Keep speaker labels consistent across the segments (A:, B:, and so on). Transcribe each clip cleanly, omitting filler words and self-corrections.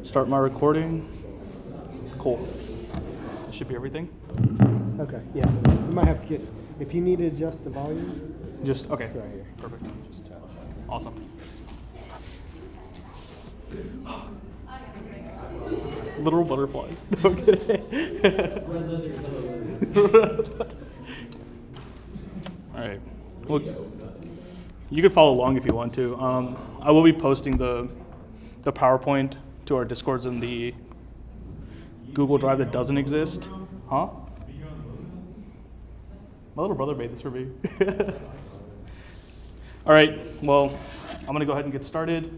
A: Start my recording. Cool. That should be everything.
B: Okay, yeah. You might have to get, if you need to adjust the volume.
A: Just, okay.
B: Right here.
A: Perfect.
B: Just tap.
A: Awesome. Literal butterflies. No kidding. All right. Well, you can follow along if you want to. I will be posting the PowerPoint to our Discords in the Google Drive that doesn't exist. Huh? My little brother made this for me. All right, well, I'm going to go ahead and get started.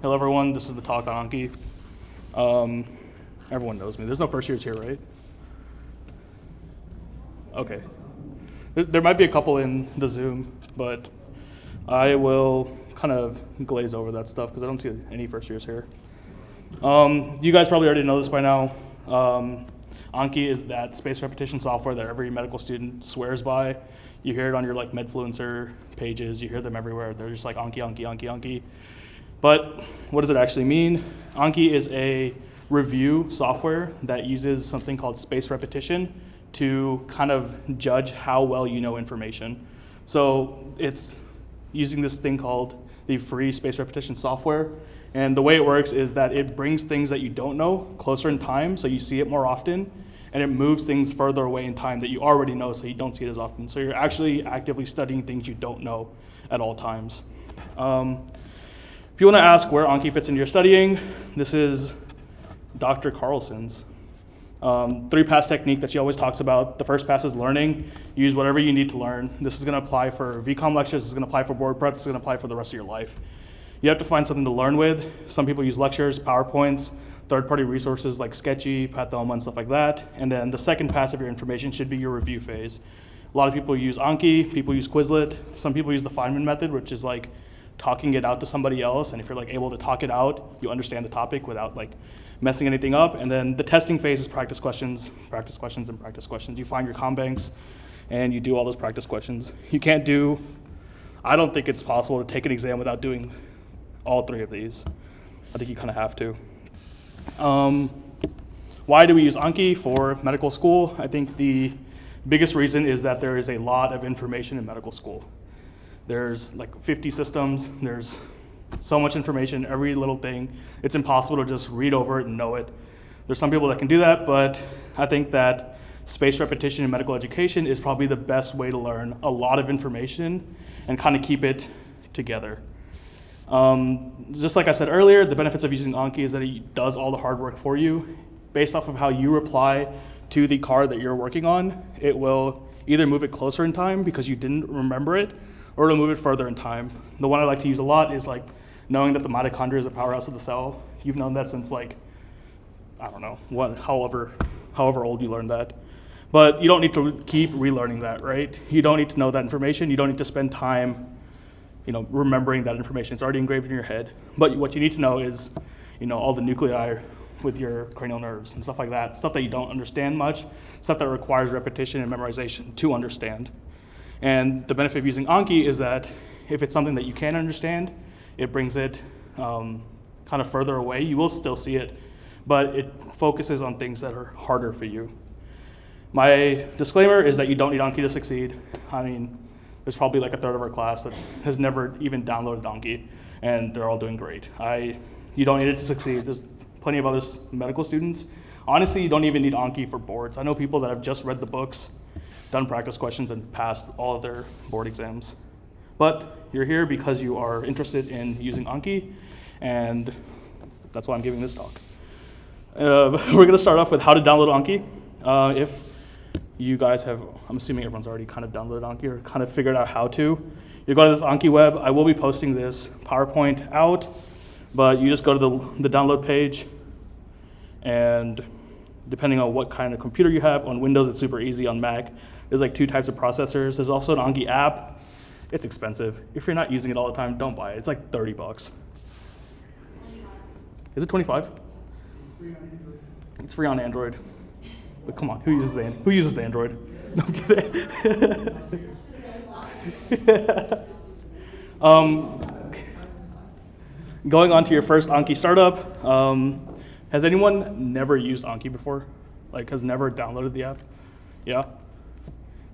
A: Hello, everyone. This is the talk on Anki. Everyone knows me. There's no first years here, right? Okay. There might be a couple in the Zoom, but I will kind of glaze over that stuff because I don't see any first years here. You guys probably already know this by now. Anki is that spaced repetition software that every medical student swears by. You hear it on your like Medfluencer pages. You hear them everywhere. They're just like Anki, Anki, Anki, Anki. But what does it actually mean? Anki is a review software that uses something called spaced repetition to kind of judge how well you know information. So it's using this thing called the free spaced repetition software. And the way it works is that it brings things that you don't know closer in time, so you see it more often, and it moves things further away in time that you already know, so you don't see it as often. So you're actually actively studying things you don't know at all times. If you want to ask where Anki fits into your studying, this is Dr. Carlson's 3-pass technique that she always talks about. The first pass is learning. Use whatever you need to learn. This is going to apply for VCOM lectures. This is going to apply for board prep. This is going to apply for the rest of your life. You have to find something to learn with. Some people use lectures, PowerPoints, third-party resources like Sketchy, Pathoma, and stuff like that. And then the second pass of your information should be your review phase. A lot of people use Anki, people use Quizlet. Some people use the Feynman method, which is like talking it out to somebody else. And if you're like able to talk it out, you understand the topic without like messing anything up. And then the testing phase is practice questions, and practice questions. You find your comm banks and you do all those practice questions. You can't do, I don't think it's possible to take an exam without doing all 3 of these. I think you kind of have to. Why do we use Anki for medical school? I think the biggest reason is that there is a lot of information in medical school. There's like 50 systems, there's so much information, every little thing. It's impossible to just read over it and know it. There's some people that can do that, but I think that spaced repetition in medical education is probably the best way to learn a lot of information and kind of keep it together. Just like I said earlier, the benefits of using Anki is that it does all the hard work for you. Based off of how you reply to the card that you're working on, it will either move it closer in time because you didn't remember it, or it'll move it further in time. The one I like to use a lot is like knowing that the mitochondria is a powerhouse of the cell. You've known that since like, I don't know, however old you learned that. But you don't need to keep relearning that, right? You don't need to know that information. You don't need to spend time remembering that information. It's already engraved in your head. But what you need to know is, all the nuclei with your cranial nerves and stuff like that, stuff that you don't understand much, stuff that requires repetition and memorization to understand. And the benefit of using Anki is that if it's something that you can understand, it brings it kind of further away. You will still see it, but it focuses on things that are harder for you. My disclaimer is that you don't need Anki to succeed. I mean, there's probably like a third of our class that has never even downloaded Anki, and they're all doing great. You don't need it to succeed. There's plenty of other medical students. Honestly, you don't even need Anki for boards. I know people that have just read the books, done practice questions, and passed all of their board exams. But you're here because you are interested in using Anki, and that's why I'm giving this talk. We're going to start off with how to download Anki. If you guys have, I'm assuming everyone's already kind of downloaded Anki or kind of figured out how to. You go to this Anki web. I will be posting this PowerPoint out, but you just go to the download page, and depending on what kind of computer you have, on Windows it's super easy, on Mac there's like 2 types of processors. There's also an Anki app. It's expensive. If you're not using it all the time, don't buy it. It's like $30. Is it 25? It's free on Android. But come on, who uses Android? No, I'm kidding. Going on to your first Anki startup, Has anyone never used Anki before? Like, has never downloaded the app? Yeah?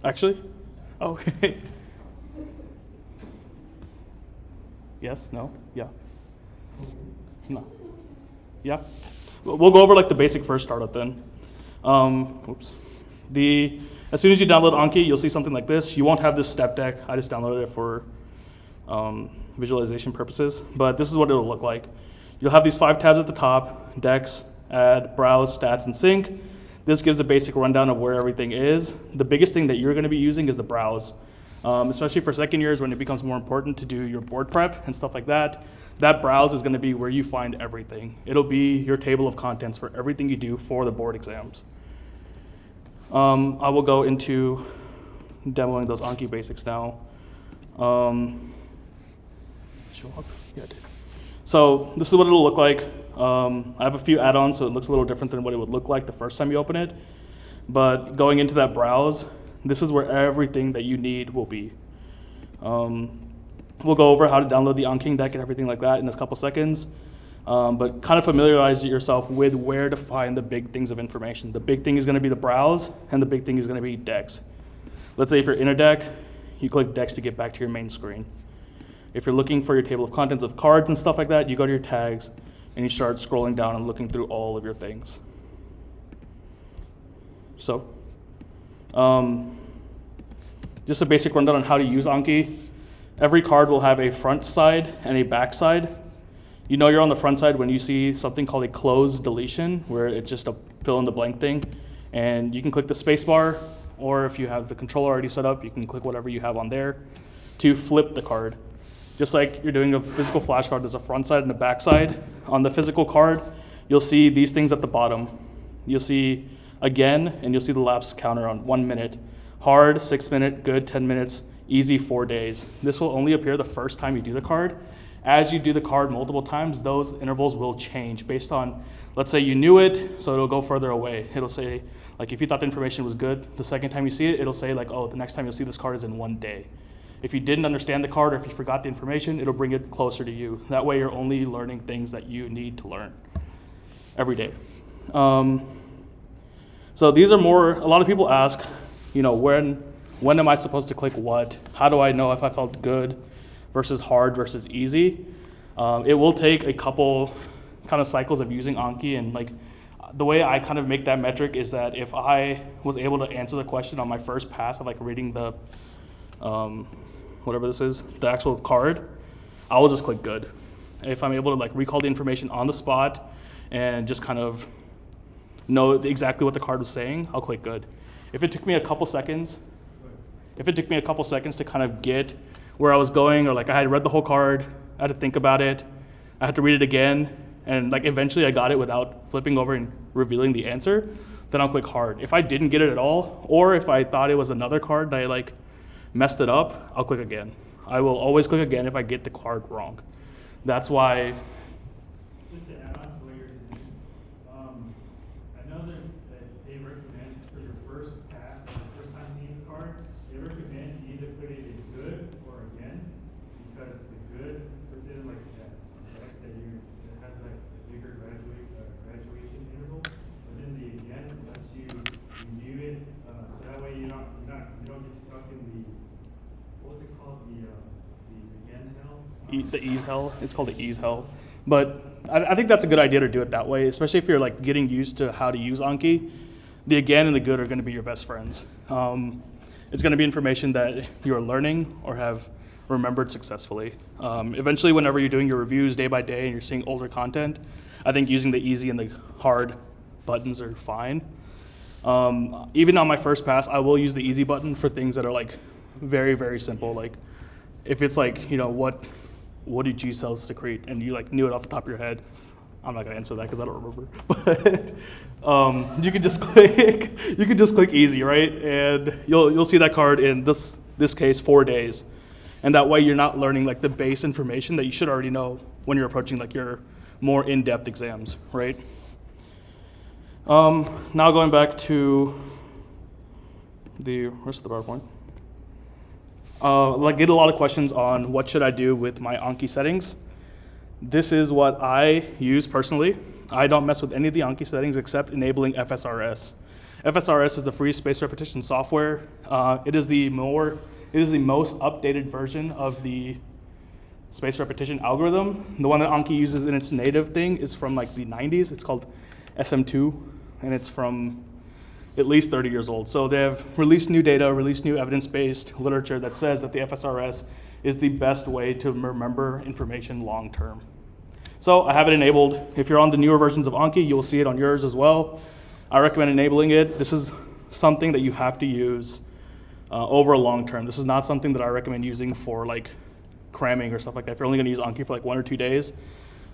A: Actually? Okay. Yes? No? Yeah? No? Yeah? We'll go over like the basic first startup then. Oops. As soon as you download Anki, you'll see something like this. You won't have this step deck. I just downloaded it for visualization purposes, but this is what it'll look like. You'll have these 5 tabs at the top: Decks, Add, Browse, Stats, and Sync. This gives a basic rundown of where everything is. The biggest thing that you're going to be using is the Browse, especially for second years when it becomes more important to do your board prep and stuff like that. That Browse is going to be where you find everything. It'll be your table of contents for everything you do for the board exams. I will go into demoing those Anki Basics now. Show up? Yeah, I did. So this is what it'll look like. I have a few add-ons, so it looks a little different than what it would look like the first time you open it. But going into that browse, this is where everything that you need will be. We'll go over how to download the AnKing deck and everything like that in a couple seconds. But kind of familiarize yourself with where to find the big things of information. The big thing is going to be the browse, and the big thing is going to be decks. Let's say if you're in a deck, you click decks to get back to your main screen. If you're looking for your table of contents of cards and stuff like that, you go to your tags, and you start scrolling down and looking through all of your things. So, just a basic rundown on how to use Anki. Every card will have a front side and a back side. You know you're on the front side when you see something called a closed deletion, where it's just a fill in the blank thing. And you can click the space bar, or if you have the controller already set up, you can click whatever you have on there to flip the card. Just like you're doing a physical flashcard, there's a front side and a back side. On the physical card, you'll see these things at the bottom. You'll see again, and you'll see the lapse counter on 1 minute. Hard, 6 minute, good, 10 minutes, easy, 4 days. This will only appear the first time you do the card. As you do the card multiple times, those intervals will change based on, let's say you knew it, so it'll go further away. It'll say, like if you thought the information was good, the second time you see it, it'll say like, oh, the next time you'll see this card is in 1 day. If you didn't understand the card or if you forgot the information, it'll bring it closer to you. That way you're only learning things that you need to learn every day. So these are more, a lot of people ask, you know, when am I supposed to click what? How do I know if I felt good versus hard versus easy? It will take a couple kind of cycles of using Anki, and like the way I kind of make that metric is that if I was able to answer the question on my first pass of like reading the whatever this is, the actual card, I will just click good. If I'm able to like recall the information on the spot and just kind of know exactly what the card was saying, I'll click good. If it took me a couple seconds to kind of get where I was going, or like I had read the whole card, I had to think about it, I had to read it again, and like eventually I got it without flipping over and revealing the answer, then I'll click hard. If I didn't get it at all, or if I thought it was another card that I like messed it up, I'll click again. I will always click again if I get the card wrong. That's why.
C: Just to add on to what you're saying, I know that they recommend for your first pass, the first time seeing the card, they recommend you either put it in good or again, because the good puts it in like that has like a bigger graduation interval, but then the again lets you review it, so that way you don't get stuck in the, what was it called, the again hell?
A: The ease hell. It's called the ease hell. But I think that's a good idea to do it that way, especially if you're like getting used to how to use Anki. The again and the good are going to be your best friends. It's going to be information that you're learning or have remembered successfully. Eventually, whenever you're doing your reviews day by day and you're seeing older content, I think using the easy and the hard buttons are fine. Even on my first pass, I will use the easy button for things that are like very, very simple. Like if it's like, you know, what do G cells secrete, and you like knew it off the top of your head, I'm not gonna answer that because I don't remember. But you can just click easy, right? And you'll see that card in this case 4 days, and that way you're not learning like the base information that you should already know when you're approaching like your more in-depth exams, right? Now going back to the rest of the PowerPoint. Like get a lot of questions on what should I do with my Anki settings. This is what I use personally. I don't mess with any of the Anki settings except enabling FSRS. FSRS is the free space repetition software. It is the most updated version of the space repetition algorithm. The one that Anki uses in its native thing is from like the 90s. It's called SM2, and it's from at least 30 years old. So they have released new data, released new evidence-based literature that says that the FSRS is the best way to remember information long-term. So I have it enabled. If you're on the newer versions of Anki, you'll see it on yours as well. I recommend enabling it. This is something that you have to use over a long term. This is not something that I recommend using for like cramming or stuff like that. If you're only gonna use Anki for like 1 or 2 days,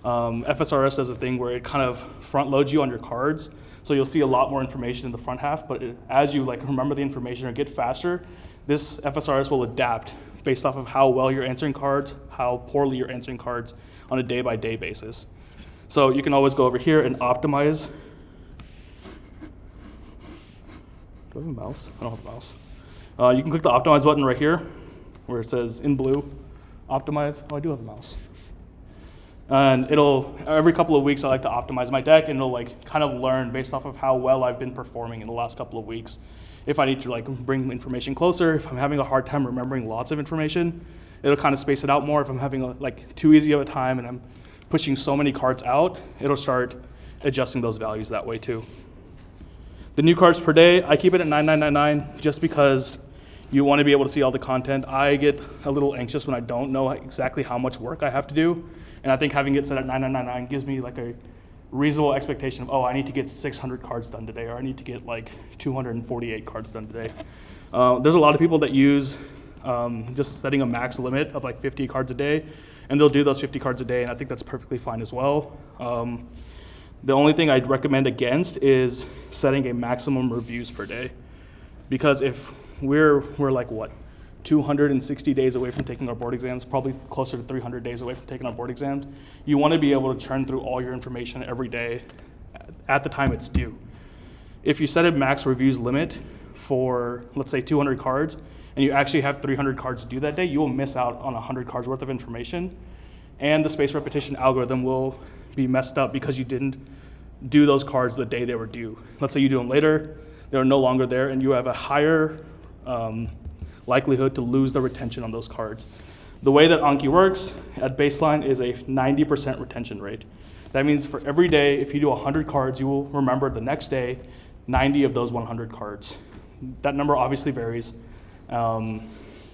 A: FSRS does a thing where it kind of front loads you on your cards. So you'll see a lot more information in the front half, but as you like remember the information or get faster, this FSRS will adapt based off of how well you're answering cards, how poorly you're answering cards on a day-by-day basis. So you can always go over here and optimize. Do I have a mouse? I don't have a mouse. You can click the optimize button right here where it says in blue, optimize. Oh, I do have a mouse. And every couple of weeks I like to optimize my deck, and it'll like kind of learn based off of how well I've been performing in the last couple of weeks. If I need to like bring information closer, if I'm having a hard time remembering lots of information, it'll kind of space it out more. If I'm having like too easy of a time and I'm pushing so many cards out, it'll start adjusting those values that way too. The new cards per day, I keep it at 9999 just because you want to be able to see all the content. I get a little anxious when I don't know exactly how much work I have to do. And I think having it set at 9999 gives me like a reasonable expectation of, oh, I need to get 600 cards done today, or I need to get like 248 cards done today. There's a lot of people that use just setting a max limit of like 50 cards a day, and they'll do those 50 cards a day, and I think that's perfectly fine as well. The only thing I'd recommend against is setting a maximum reviews per day, because if we're like what, 260 days away from taking our board exams, probably closer to 300 days away from taking our board exams, you want to be able to churn through all your information every day at the time it's due. If you set a max reviews limit for, let's say, 200 cards, and you actually have 300 cards due that day, you will miss out on 100 cards worth of information, and the space repetition algorithm will be messed up because you didn't do those cards the day they were due. Let's say you do them later, they're no longer there, and you have a higher likelihood to lose the retention on those cards. The way that Anki works at baseline is a 90% retention rate. That means for every day, if you do 100 cards, you will remember the next day 90 of those 100 cards. That number obviously varies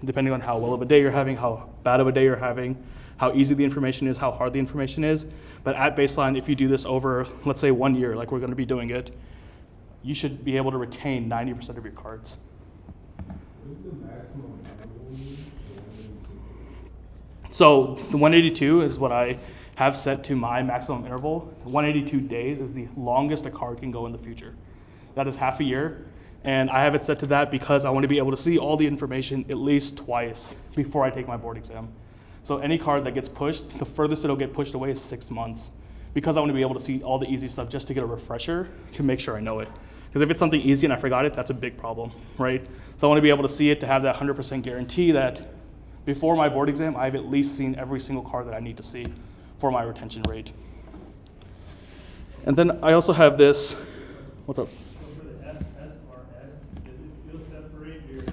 A: depending on how well of a day you're having, how bad of a day you're having, how easy the information is, how hard the information is. But at baseline, if you do this over, let's say 1 year, like we're going to be doing it, you should be able to retain 90% of your cards.
D: What's the maximum interval?
A: So the 182 is what I have set to my maximum interval. 182 days is the longest a card can go in the future. That is half a year. And I have it set to that because I want to be able to see all the information at least twice before I take my board exam. So any card that gets pushed, the furthest it'll get pushed away is 6 months, because I want to be able to see all the easy stuff just to get a refresher to make sure I know it. Because if it's something easy and I forgot it, that's a big problem, right? So I want to be able to see it to have that 100% guarantee that before my board exam, I've at least seen every single card that I need to see for my retention rate. And then I also have this, what's up?
C: So for the FSRS, does it still separate your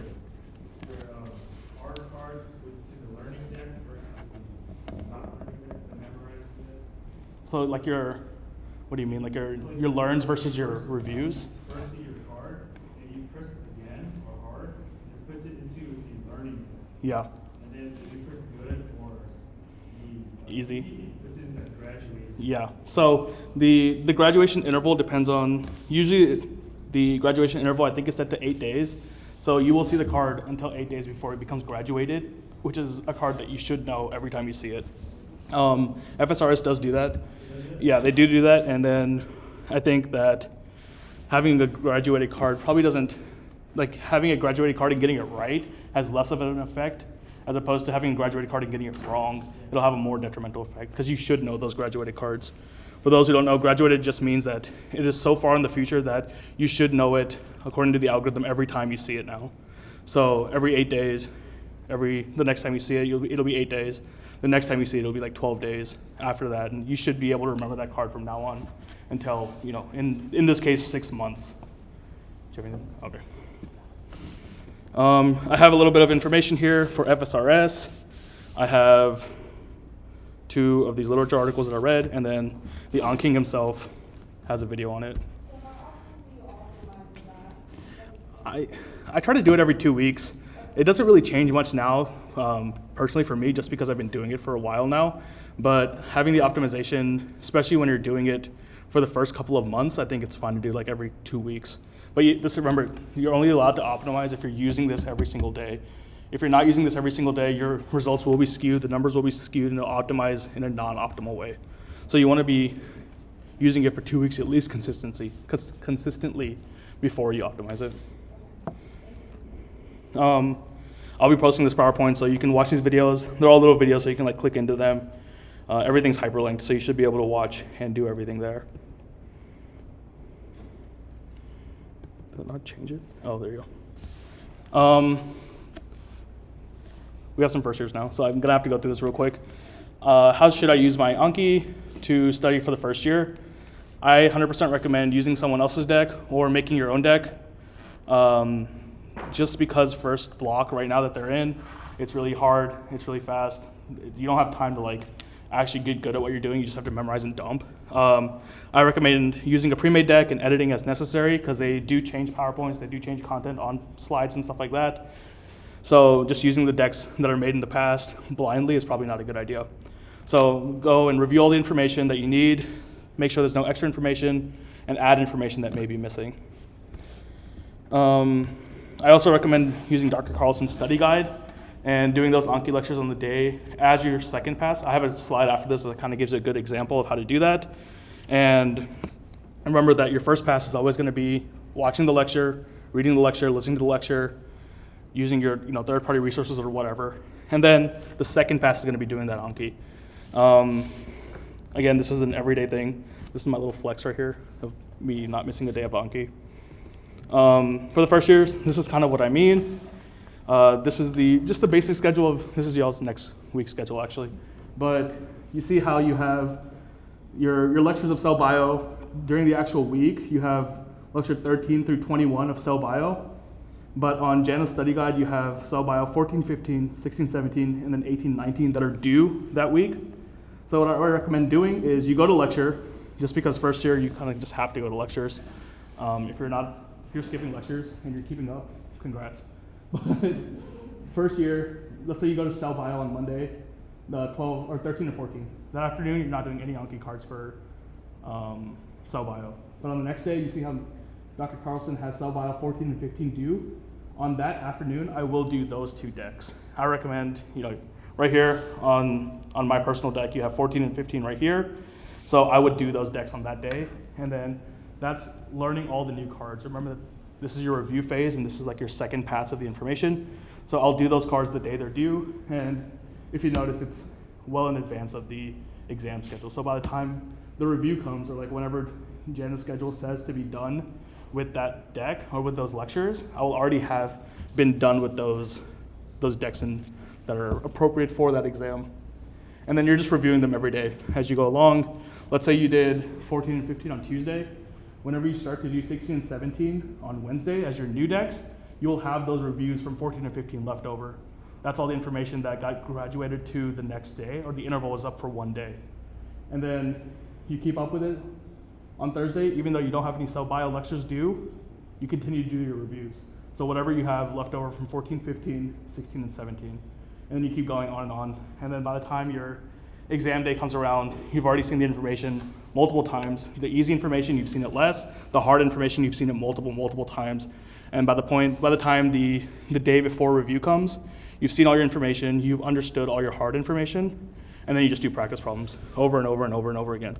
C: hard cards to the learning deck versus the not learning deck, the memorizing deck?
A: So like what do you mean? Like your learns versus your reviews?
C: First see your card, and you press it again or hard, it puts it into the learning deck.
A: Yeah.
C: And then if you press good or the
A: Easy.
C: it puts it in the graduate.
A: Yeah, so the graduation interval depends on, usually the graduation interval I think is set to 8 days. So you will see the card until 8 days before it becomes graduated, which is a card that you should know every time you see it. FSRS does do that. Yeah, they do that, and then I think that having a graduated card probably doesn't, like having a graduated card and getting it right has less of an effect as opposed to having a graduated card and getting it wrong. It'll have a more detrimental effect because you should know those graduated cards. For those who don't know, graduated just means that it is so far in the future that you should know it according to the algorithm every time you see it now. So every 8 days, the next time you see it, it'll be 8 days. The next time you see it, it'll be like 12 days after that, and you should be able to remember that card from now on. until, in this case, 6 months. Do you have anything? Okay. I have a little bit of information here for FSRS. I have 2 of these literature articles that I read, and then the AnKing himself has a video on it. I try to do it every 2 weeks. It doesn't really change much now, personally for me, just because I've been doing it for a while now. But having the optimization, especially when you're doing it for the first couple of months, I think it's fine to do like every 2 weeks. But remember, you're only allowed to optimize if you're using this every single day. If you're not using this every single day, your results will be skewed, the numbers will be skewed, and it'll optimize in a non-optimal way. So you want to be using it for 2 weeks at least consistently before you optimize it. I'll be posting this PowerPoint so you can watch these videos. They're all little videos, so you can like click into them. Everything's hyperlinked, so you should be able to watch and do everything there. Did I not change it? Oh, there you go. We have some first years now, so I'm gonna have to go through this real quick. How should I use my Anki to study for the first year? I 100% recommend using someone else's deck or making your own deck. Just because first block right now that they're in, it's really hard, it's really fast. You don't have time to like actually get good at what you're doing, you just have to memorize and dump. I recommend using a pre-made deck and editing as necessary because they do change PowerPoints, they do change content on slides and stuff like that. So just using the decks that are made in the past blindly is probably not a good idea. So go and review all the information that you need, make sure there's no extra information, and add information that may be missing. I also recommend using Dr. Carlson's study guide and doing those Anki lectures on the day as your second pass. I have a slide after this that kind of gives you a good example of how to do that. And remember that your first pass is always going to be watching the lecture, reading the lecture, listening to the lecture, using your third-party resources or whatever. And then the second pass is going to be doing that Anki. Again, this is an everyday thing. This is my little flex right here of me not missing a day of Anki. For the first years, this is kind of what I mean. This is just the basic schedule of, this is y'all's next week's schedule actually. But you see how you have your lectures of cell bio. During the actual week, you have lecture 13 through 21 of cell bio. But on Jana's study guide, you have cell bio 14, 15, 16, 17, and then 18, 19 that are due that week. So what I recommend doing is you go to lecture, just because first year you kind of just have to go to lectures. If you're skipping lectures and you're keeping up, congrats. But first year, let's say you go to cell bio on Monday, 12 or 13 or 14. That afternoon, you're not doing any Anki cards for cell bio. But on the next day, you see how Dr. Carlson has cell bio 14 and 15 due. On that afternoon, I will do those 2 decks. I recommend, right here on my personal deck, you have 14 and 15 right here. So I would do those decks on that day. And then that's learning all the new cards. Remember that this is your review phase and this is like your second pass of the information. So I'll do those cards the day they're due. And if you notice, it's well in advance of the exam schedule. So by the time the review comes, or like whenever Jana's schedule says to be done with that deck or with those lectures, I will already have been done with those decks that are appropriate for that exam. And then you're just reviewing them every day as you go along. Let's say you did 14 and 15 on Tuesday. Whenever you start to do 16 and 17 on Wednesday as your new decks, you'll have those reviews from 14 and 15 left over. That's all the information that got graduated to the next day, or the interval is up for 1 day. And then you keep up with it. On Thursday, even though you don't have any cell bio lectures due, you continue to do your reviews. So whatever you have left over from 14, 15, 16, and 17. And then you keep going on and on. And then by the time your exam day comes around, you've already seen the information multiple times. The easy information, you've seen it less. The hard information, you've seen it multiple times. And by the time the day before review comes, you've seen all your information, you've understood all your hard information, and then you just do practice problems over and over and over and over again.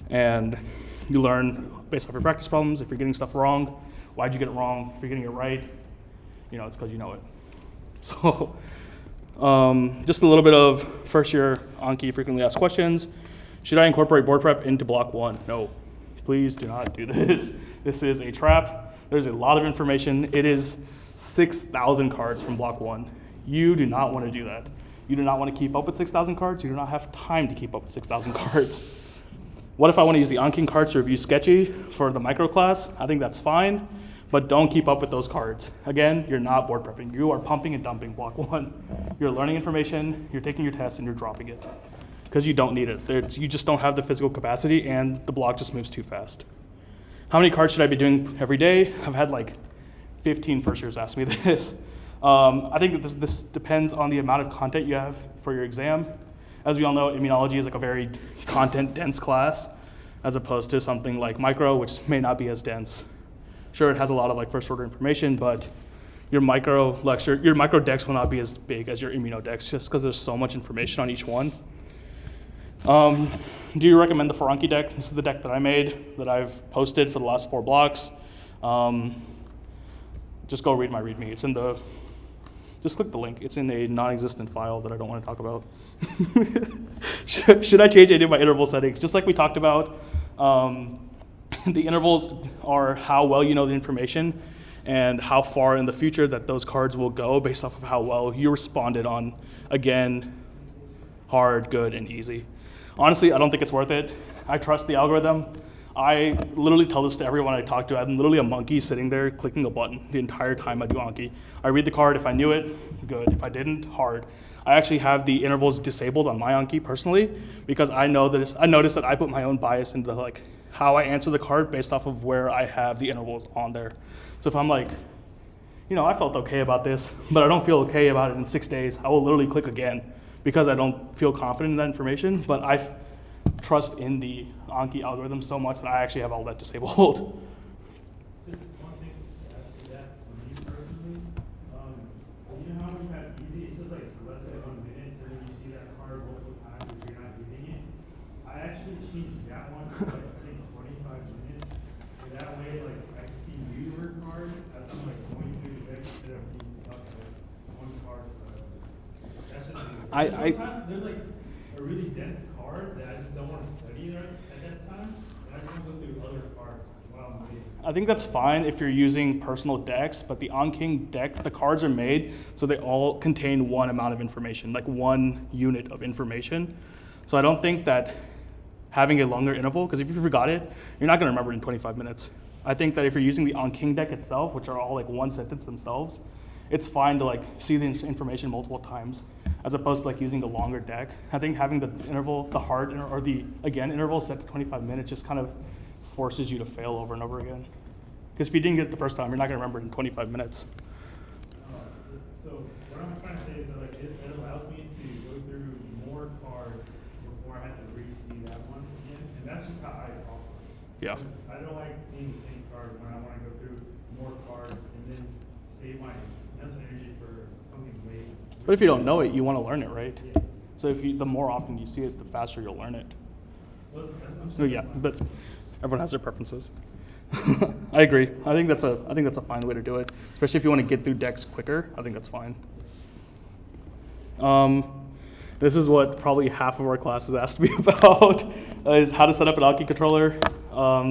A: And you learn based off your practice problems. If you're getting stuff wrong, why'd you get it wrong? If you're getting it right, it's because you know it. So just a little bit of first year Anki frequently asked questions. Should I incorporate board prep into block 1? No, please do not do this. This is a trap. There's a lot of information. It is 6,000 cards from block 1. You do not want to do that. You do not want to keep up with 6,000 cards. You do not have time to keep up with 6,000 cards. What if I want to use the AnKing cards to review Sketchy for the micro class? I think that's fine, but don't keep up with those cards. Again, you're not board prepping. You are pumping and dumping block 1. You're learning information, you're taking your test, and you're dropping it because you don't need it. You just don't have the physical capacity, and the block just moves too fast. How many cards should I be doing every day? I've had like 15 first years ask me this. I think that this depends on the amount of content you have for your exam. As we all know, immunology is like a very content-dense class, as opposed to something like micro, which may not be as dense. Sure, it has a lot of like first-order information, but your micro decks will not be as big as your immuno decks, just because there's so much information on each one. Do you recommend the FarAnki deck? This is the deck that I made, that I've posted for the last 4 blocks. Just go read my README. It's in the, just click the link. It's in a non-existent file that I don't want to talk about. Should I change any of my interval settings? Just like we talked about, the intervals are how well you know the information and how far in the future that those cards will go based off of how well you responded on, again, hard, good, and easy. Honestly, I don't think it's worth it. I trust the algorithm. I literally tell this to everyone I talk to. I'm literally a monkey sitting there clicking a button the entire time I do Anki. I read the card. If I knew it, good. If I didn't, hard. I actually have the intervals disabled on my Anki personally because I noticed that I put my own bias into like how I answer the card based off of where I have the intervals on there. So if I'm like, I felt okay about this, but I don't feel okay about it in 6 days, I will literally click again because I don't feel confident in that information, but I trust in the Anki algorithm so much that I actually have all that disabled.
C: Just one thing to add to that for me personally. So you know how we have easy, it says like less than 1 minute, so when you see that card multiple times if you're not reading it. I actually changed that one to like I think 25 minutes. So that way like I can see newer cards as I'm like going through the deck instead of being stuck at like one card forever. That's just sometimes there's like a really dense card that I just don't want to study at that time, and I just want to go through other cards while I'm waiting.
A: I think that's fine if you're using personal decks, but the AnKing deck, the cards are made so they all contain one amount of information, like one unit of information. So I don't think that having a longer interval, because if you forgot it, you're not going to remember it in 25 minutes. I think that if you're using the AnKing deck itself, which are all like one sentence themselves, it's fine to like see the information multiple times, as opposed to like using the longer deck. I think having the interval, the hard, or the, again, interval set to 25 minutes just kind of forces you to fail over and over again. Because if you didn't get it the first time, you're not going to remember it in 25 minutes.
C: So what I'm trying to say is that like it allows me to go through more cards before I have to re-see that one again, and that's just how I operate.
A: Yeah.
C: I don't like seeing the same card when I want to go through more cards and then save my mental energy for something later.
A: But if you don't know it, you want to learn it, right?
C: Yeah.
A: So the more often you see it, the faster you'll learn it.
C: Well, that's what I'm
A: So
C: saying.
A: yeah, but everyone has their preferences. I agree. I think that's a fine way to do it, especially if you want to get through decks quicker. I think that's fine. This is what probably half of our classes asked me about, is how to set up an Anki controller.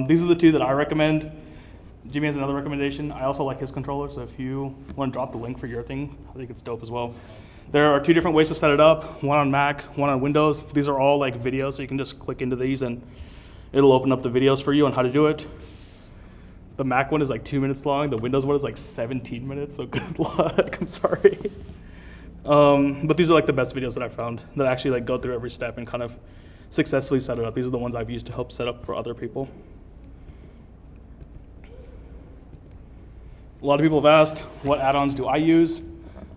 A: These are the 2 that I recommend. Jimmy has another recommendation. I also like his controller, so if you want to drop the link for your thing, I think it's dope as well. There are 2 different ways to set it up, one on Mac, one on Windows. These are all like videos, so you can just click into these and it'll open up the videos for you on how to do it. The Mac one is like 2 minutes long. The Windows one is like 17 minutes, so good luck. I'm sorry. But these are like the best videos that I've found that actually like go through every step and kind of successfully set it up. These are the ones I've used to help set up for other people. A lot of people have asked, what add-ons do I use?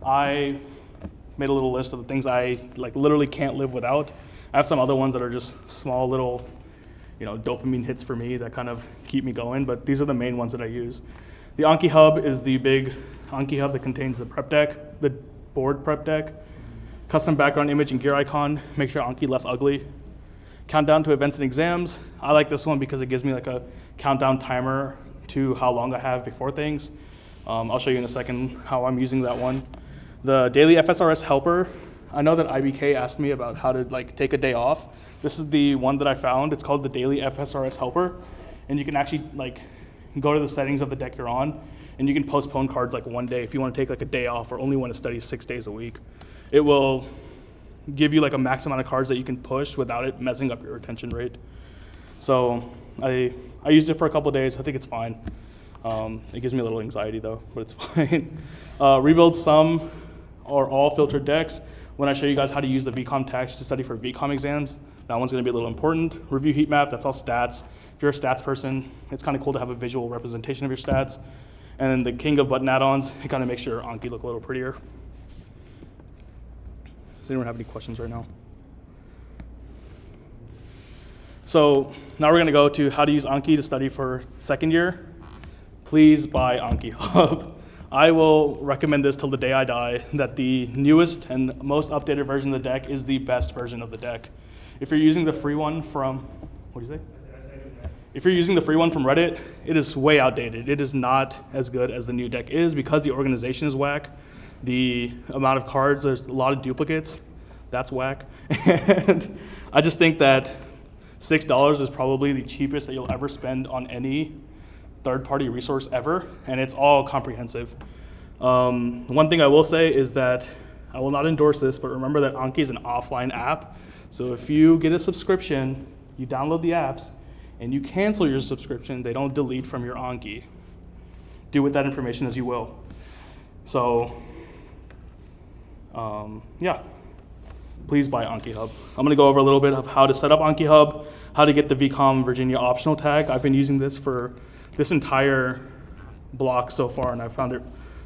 A: I made a little list of the things I like literally can't live without. I have some other ones that are just small little, dopamine hits for me that kind of keep me going, but these are the main ones that I use. The AnkiHub is the big AnkiHub that contains the prep deck, the board prep deck, custom background image and gear icon, make sure Anki less ugly. Countdown to events and exams. I like this one because it gives me like a countdown timer to how long I have before things. I'll show you in a second how I'm using that one. The daily FSRS helper. I know that IBK asked me about how to like take a day off. This is the one that I found. It's called the daily FSRS helper. And you can actually like go to the settings of the deck you're on and you can postpone cards like 1 day if you want to take like a day off or only want to study 6 days a week. It will give you like a max amount of cards that you can push without it messing up your retention rate. So I used it for a couple of days. I think it's fine. It gives me a little anxiety though, but it's fine. Rebuild some or all filtered decks. When I show you guys how to use the VCOM tags to study for VCOM exams, that one's gonna be a little important. Review heat map, that's all stats. If you're a stats person, it's kind of cool to have a visual representation of your stats. And then the king of button add-ons, it kind of makes your Anki look a little prettier. Does anyone have any questions right now? So now we're gonna go to how to use Anki to study for second year. Please buy AnkiHub. I will recommend this till the day I die, that the newest and most updated version of the deck is the best version of the deck. If you're using the free one from, what do you say? If you're using the free one from Reddit, it is way outdated. It is not as good as the new deck is because the organization is whack. The amount of cards, there's a lot of duplicates. That's whack. And I just think that $6 is probably the cheapest that you'll ever spend on any third-party resource ever, and it's all comprehensive. One thing I will say is that I will not endorse this, but remember that Anki is an offline app. So if you get a subscription, you download the apps, and you cancel your subscription, they don't delete from your Anki. Do with that information as you will. So, yeah. Please buy AnkiHub. I'm gonna go over a little bit of how to set up AnkiHub, how to get the VCOM Virginia optional tag. I've been using this for this entire block so far, and I found it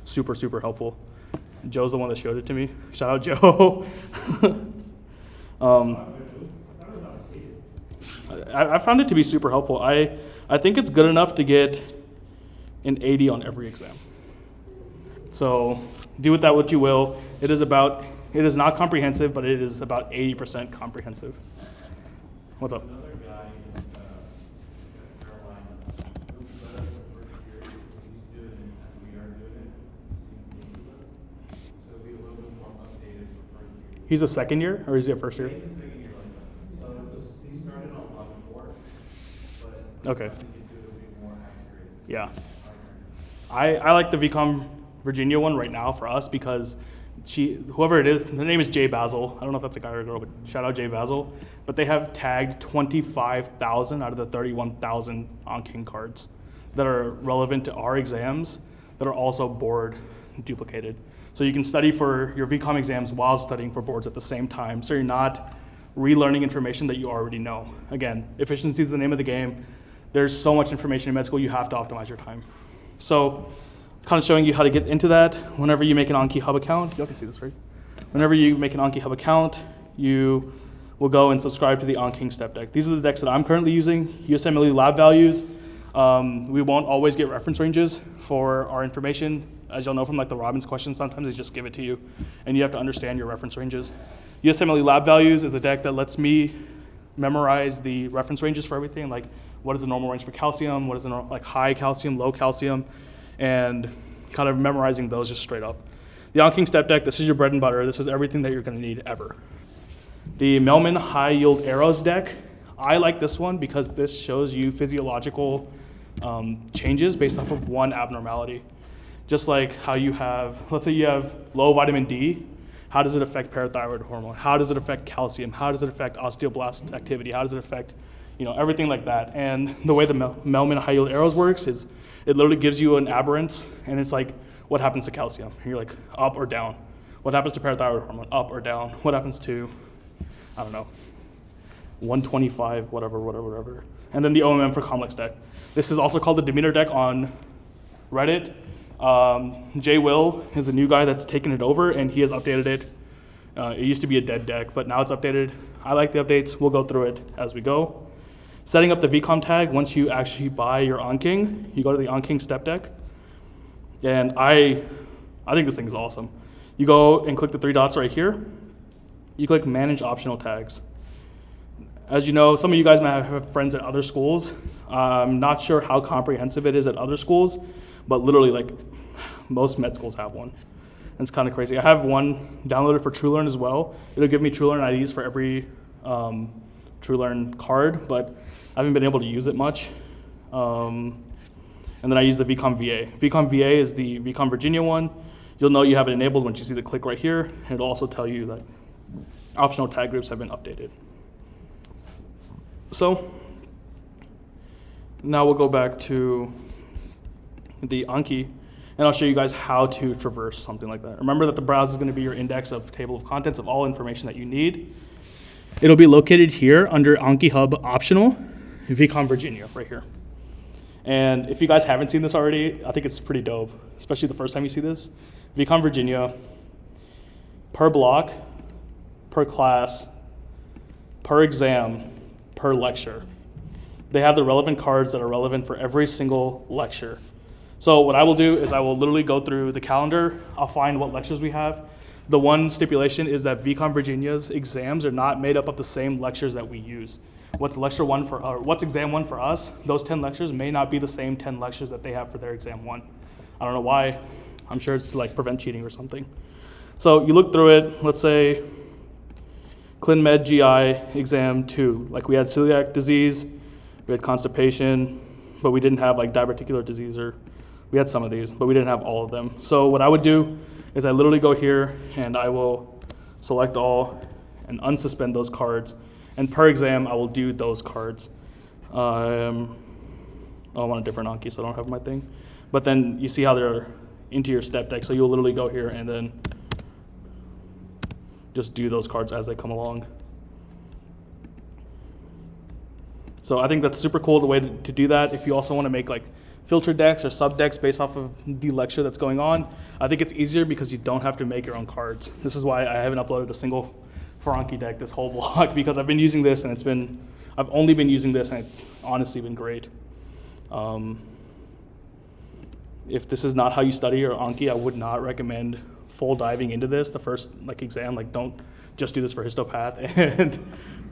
A: super, super helpful. Joe's the one that showed it to me. Shout out, Joe. I found it to be super helpful. I think it's good enough to get an 80 on every exam. So do with that what you will. It is not comprehensive, but it is about 80% comprehensive. What's up?
E: Another guy in Carolina who set up the first year, he's doing it as we are doing it. So it'll be a little bit more updated for first year.
A: He's a second year, or is he a first year?
E: He's a second year like that. So he started on 11-4, but
A: Okay.
E: I think it'll be more accurate.
A: Yeah. I like the VCOM Virginia one right now for us because whoever it is, their name is Jay Basil. I don't know if that's a guy or a girl, but shout out Jay Basil. But they have tagged 25,000 out of the 31,000 AnKing cards that are relevant to our exams that are also board duplicated. So you can study for your VCOM exams while studying for boards at the same time. So you're not relearning information that you already know. Again, efficiency is the name of the game. There's so much information in med school, you have to optimize your time. So kind of showing you how to get into that. Whenever you make an AnkiHub account, y'all can see this, right? Whenever you make an AnkiHub account, you will go and subscribe to the AnKing step deck. These are the decks that I'm currently using. USMLE lab values. We won't always get reference ranges for our information. As you'll know from like the Robbins questions, sometimes they just give it to you and you have to understand your reference ranges. USMLE lab values is a deck that lets me memorize the reference ranges for everything, like what is the normal range for calcium, what is the like high calcium, low calcium, and kind of memorizing those just straight up. The AnKing step deck, this is your bread and butter. This is everything that you're gonna need ever. The Melman high yield arrows deck, I like this one because this shows you physiological changes based off of one abnormality. Just like how you have, let's say you have low vitamin D, how does it affect parathyroid hormone? How does it affect calcium? How does it affect osteoblast activity? How does it affect, everything like that? And the way the Melman high yield arrows works is it literally gives you an aberrance, and it's like, what happens to calcium? And you're like, up or down? What happens to parathyroid hormone? Up or down? What happens to, 125, whatever. And then the OMM for complex deck. This is also called the demeanor deck on Reddit. Jay Will is the new guy that's taken it over, and he has updated it. It used to be a dead deck, but now it's updated. I like the updates. We'll go through it as we go. Setting up the VCOM tag, once you actually buy your AnKing, you go to the AnKing step deck. And I think this thing is awesome. You go and click the three dots right here. You click manage optional tags. As you know, some of you guys might have friends at other schools. I'm not sure how comprehensive it is at other schools, but literally like most med schools have one. And it's kind of crazy. I have one downloaded for TrueLearn as well. It'll give me TrueLearn IDs for every TrueLearn card, but I haven't been able to use it much. And then I use the VCOM-VA. VCOM-VA is the VCOM Virginia one. You'll know you have it enabled once you see the click right here. And it'll also tell you that optional tag groups have been updated. So Now we'll go back to the Anki, and I'll show you guys how to traverse something like that. Remember that the browser is going to be your index of table of contents of all information that you need. It'll be located here under AnkiHub optional, VCOM Virginia, right here. And if you guys haven't seen this already, I think it's pretty dope, especially the first time you see this. VCOM Virginia, per block, per class, per exam, per lecture. They have the relevant cards that are relevant for every single lecture. So what I will do is I will literally go through the calendar. I'll find what lectures we have. The one stipulation is that VCOM Virginia's exams are not made up of the same lectures that we use. What's exam one for us, those 10 lectures may not be the same 10 lectures that they have for their exam one. I don't know why. I'm sure it's to like prevent cheating or something. So you look through it, let's say Clin Med GI exam 2. Like we had celiac disease, we had constipation, but we didn't have like diverticular disease, or we had some of these, but we didn't have all of them. So what I would do is I literally go here and I will select all and unsuspend those cards. And per exam, I will do those cards. I'm on a different Anki, so I don't have my thing. But then you see how they're into your step deck. So you'll literally go here and then just do those cards as they come along. So I think that's super cool, the way to do that. If you also want to make like filter decks or sub decks based off of the lecture that's going on, I think it's easier because you don't have to make your own cards. This is why I haven't uploaded a single FarAnki deck this whole block, because I've been using this and I've only been using this and it's honestly been great. If this is not how you study your Anki, I would not recommend full diving into this the first like exam. Like don't just do this for histopath and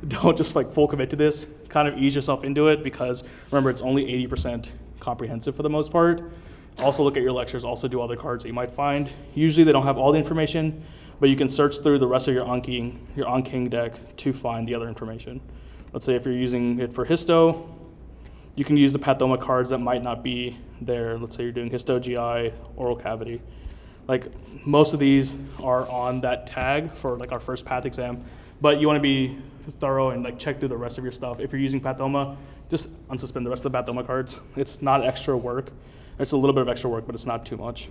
A: don't just like full commit to this. Kind of ease yourself into it, because remember it's only 80% comprehensive for the most part. Also look at your lectures, also do other cards that you might find. Usually they don't have all the information, but you can search through the rest of your AnKing deck to find the other information. Let's say if you're using it for histo, you can use the pathoma cards that might not be there. Let's say you're doing histo, GI, oral cavity. Like most of these are on that tag for like our first path exam, but you want to be thorough and like check through the rest of your stuff. If you're using pathoma, just unsuspend the rest of the pathoma cards. It's not extra work. It's a little bit of extra work, but it's not too much.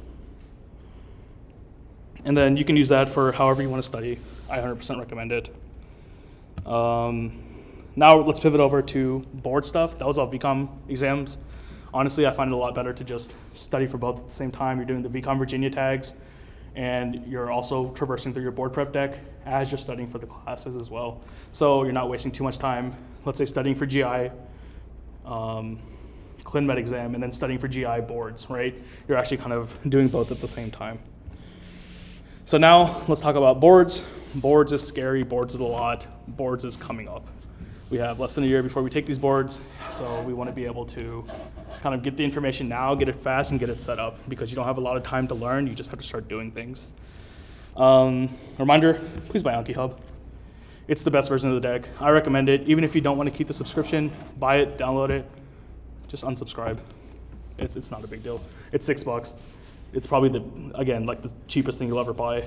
A: And then you can use that for however you want to study. I 100% recommend it. Now let's pivot over to board stuff. That was all VCOM exams. Honestly, I find it a lot better to just study for both at the same time. You're doing the VCOM Virginia tags, and you're also traversing through your board prep deck as you're studying for the classes as well. So you're not wasting too much time, let's say studying for GI, Clin Med exam, and then studying for GI boards, right? You're actually kind of doing both at the same time. So now let's talk about boards. Boards is scary, boards is a lot, boards is coming up. We have less than a year before we take these boards, so we want to be able to kind of get the information now, get it fast, and get it set up, because you don't have a lot of time to learn, you just have to start doing things. Reminder, please buy AnkiHub. It's the best version of the deck. I recommend it. Even if you don't want to keep the subscription, buy it, download it, just unsubscribe. It's not a big deal. It's $6. It's probably the cheapest thing you'll ever buy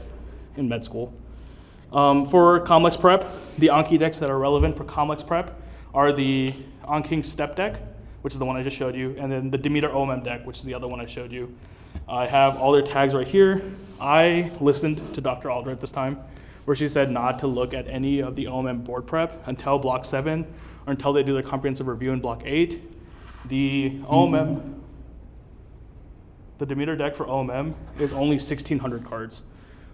A: in med school. For complex prep, the Anki decks that are relevant for complex prep are the AnKing step deck, which is the one I just showed you, and then the Demeter OMM deck, which is the other one I showed you. I have all their tags right here. I listened to Dr. Aldred this time, where she said not to look at any of the OMM board prep until block 7, or until they do their comprehensive review in block 8. The OMM, the Demeter deck for OMM is only 1,600 cards.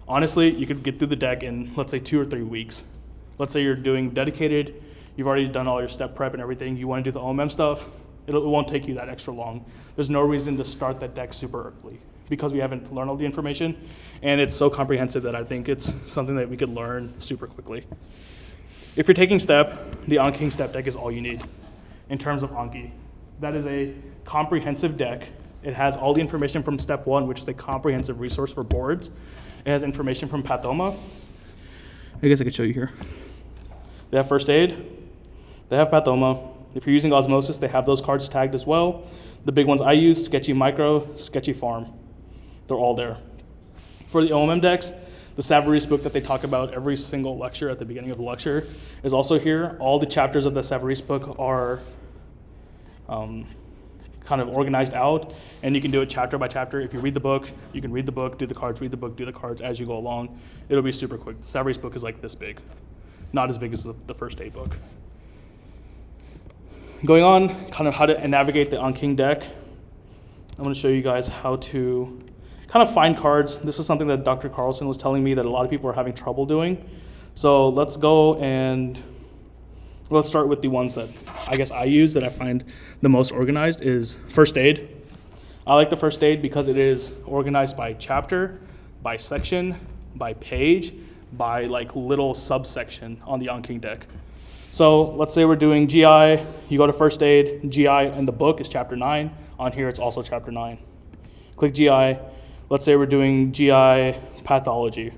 A: Honestly, you could get through the deck in, let's say, 2 or 3 weeks. Let's say you're doing dedicated, you've already done all your step prep and everything, you want to do the OMM stuff, it won't take you that extra long. There's no reason to start that deck super early, because we haven't learned all the information, and it's so comprehensive that I think it's something that we could learn super quickly. If you're taking step, the AnKing step deck is all you need in terms of Anki. That is a comprehensive deck. It has all the information from step 1, which is a comprehensive resource for boards. It has information from pathoma. I guess I could show you here. They have first aid. They have pathoma. If you're using osmosis, they have those cards tagged as well. The big ones I use, Sketchy Micro, Sketchy Farm. They're all there. For the OMM decks, the Savarese book that they talk about every single lecture at the beginning of the lecture is also here. All the chapters of the Savarese book are kind of organized out, and you can do it chapter by chapter. If you read the book, you can read the book, do the cards, read the book, do the cards as you go along. It'll be super quick. The Savvy's book is like this big, not as big as the first aid book. Going on, kind of how to navigate the AnKing deck. I'm going to show you guys how to kind of find cards. This is something that Dr. Carlson was telling me that a lot of people are having trouble doing. So let's go and let's start with the ones that I guess I use that I find the most organized is first aid. I like the first aid because it is organized by chapter, by section, by page, by like little subsection on the AnKing deck. So let's say we're doing GI, you go to first aid, GI in the book is chapter 9. On here it's also chapter 9. Click GI. Let's say we're doing GI pathology.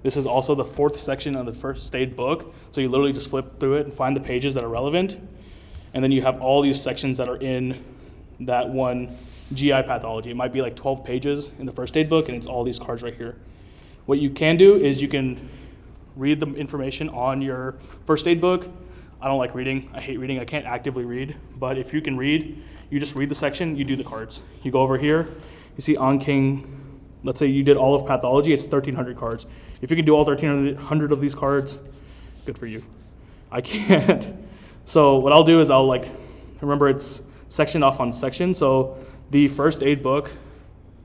A: This is also the 4th section of the first aid book. So you literally just flip through it and find the pages that are relevant. And then you have all these sections that are in that one GI pathology. It might be like 12 pages in the first aid book, and it's all these cards right here. What you can do is you can read the information on your first aid book. I don't like reading. I hate reading. I can't actively read. But if you can read, you just read the section, you do the cards. You go over here, you see AnKing. Let's say you did all of pathology, it's 1,300 cards. If you can do all 1,300 of these cards, good for you. I can't. So what I'll do is I'll remember it's sectioned off on section. So the first aid book,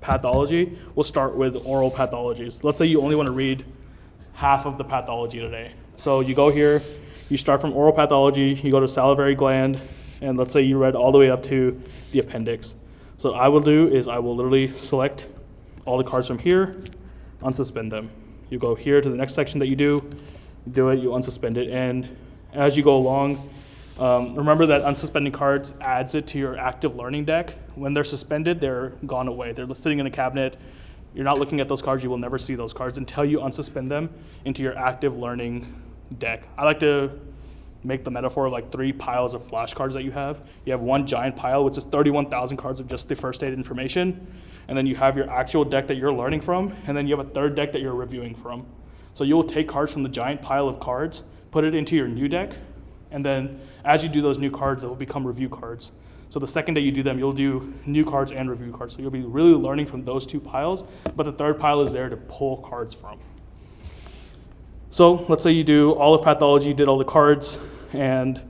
A: pathology, will start with oral pathologies. Let's say you only want to read half of the pathology today. So you go here, you start from oral pathology, you go to salivary gland, and let's say you read all the way up to the appendix. So what I will do is I will literally select all the cards from here, unsuspend them. You go here to the next section that you do it, you unsuspend it, and as you go along, remember that unsuspending cards adds it to your active learning deck. When they're suspended, they're gone away. They're sitting in a cabinet. You're not looking at those cards. You will never see those cards until you unsuspend them into your active learning deck. I like to make the metaphor of like 3 piles of flashcards that you have. You have one giant pile, which is 31,000 cards of just the first aid information. And then you have your actual deck that you're learning from. And then you have a third deck that you're reviewing from. So you'll take cards from the giant pile of cards, put it into your new deck. And then as you do those new cards, it will become review cards. So the second day you do them, you'll do new cards and review cards. So you'll be really learning from those 2 piles, but the third pile is there to pull cards from. So let's say you do all of pathology, you did all the cards, and